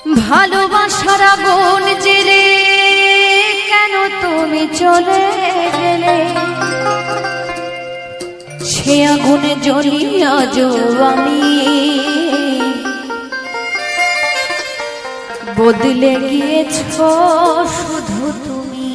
ভালোবাসার আগুন জেলে কেন তুমি চলে গেলে, সে আগুনে জ্বলি আজও আমি, বদলে গিয়েছ শুধু তুমি।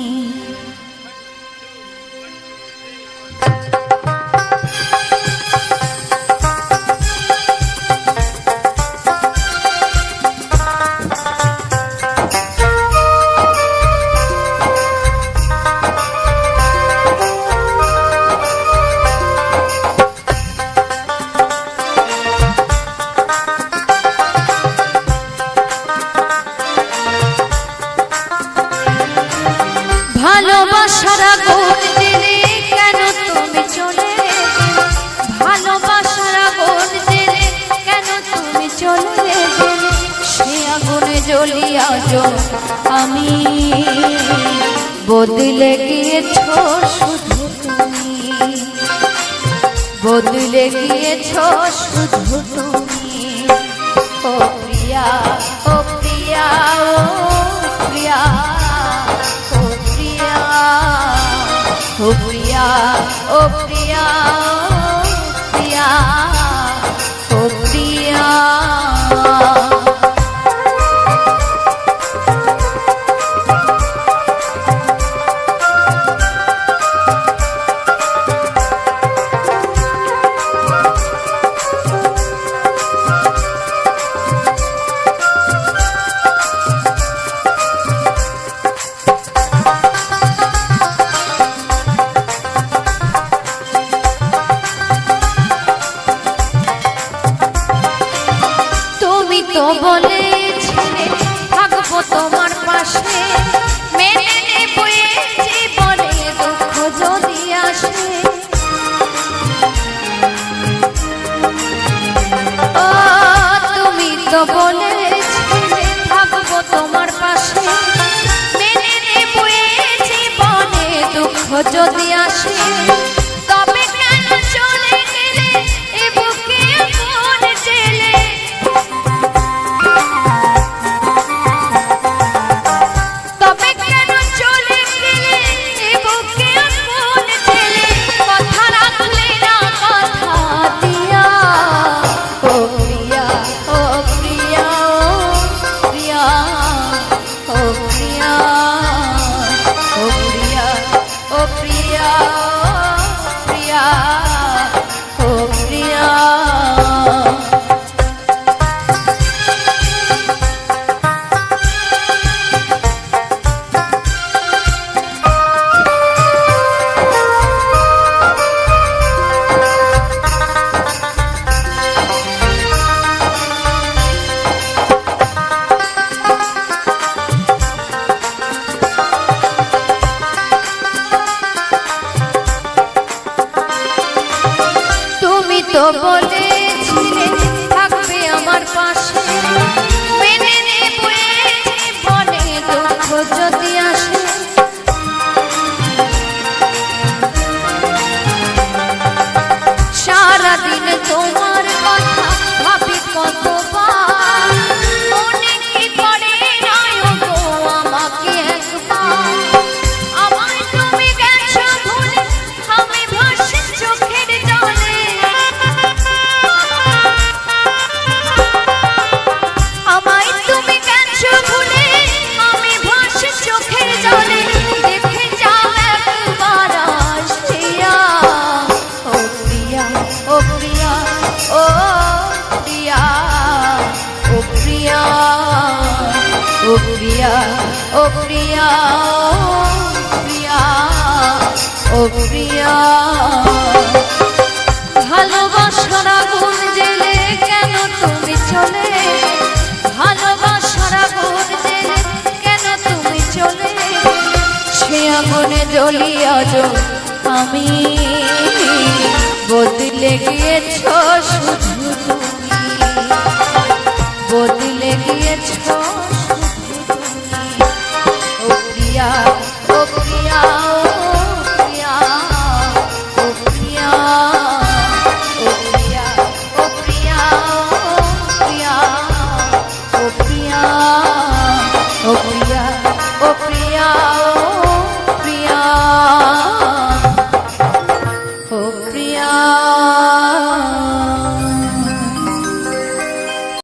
ভালোবাসার আগুন জেলে কেন তুমি চলে গেলে, ভালোবাসার আগুন জেলে কেন তুমি চলে গেলে, সে আগুনে জ্বলি আজও আমি, বদলে গিয়েছ শুধু তুমি, বদলে গিয়েছ শুধু তুমি। ও প্রিয়া, ও প্রিয়া, ও প্রিয়া, ও প্রিয়া, ও প্রিয়া, প্রিয়া, ও প্রিয়া। তো বলেছিলে থাকবো তোমার পাশে, মেনে নেবো জীবনে দুঃখ যদি আসে, ও তুমি তো বলেছিলে থাকবো তোমার পাশে, মেনে নেবো জীবনে দুঃখ যদি আসে, তবে কেন চলে গেলে এ বুকে মন জেলে, তো বলেছিলে থাকবে আমার পাশে, মেনে নেবো জীবনে দুঃখ যদি আসে, সারাদিন তোমার কথা ভাবি কতবার, মনে কি পড়ে নাই গো আমাকে একবার, আমায় তুমি গেছো ভুলে আমি ভাসি চোখের জলে, আমায় তুমি গেছো ভুলে আমি ভাসি চোখের জলে, দেখে যাও একবার আসিয়া। ও প্রিয়া, ও প্রিয়া, ও প্রিয়া, ও প্রিয়া, ও প্রিয়া, ও প্রিয়া, প্রিয়া, ও প্রিয়া। ভালোবাসার আগুন জেলে কেন তুমি চলে, ভালোবাসার আগুন জেলে কেন তুমি চলে, সে আগুনে জ্বলি আজও আমি, বদলে গিয়েছ শুধু তুমি, বদলে গিয়েছ শুধু তুমি। ও প্রিয়া, ও প্রিয়া, ও প্রিয়া, ও প্রিয়া, ও প্রিয়া, ও প্রিয়া, ও প্রিয়া। ও প্রিয়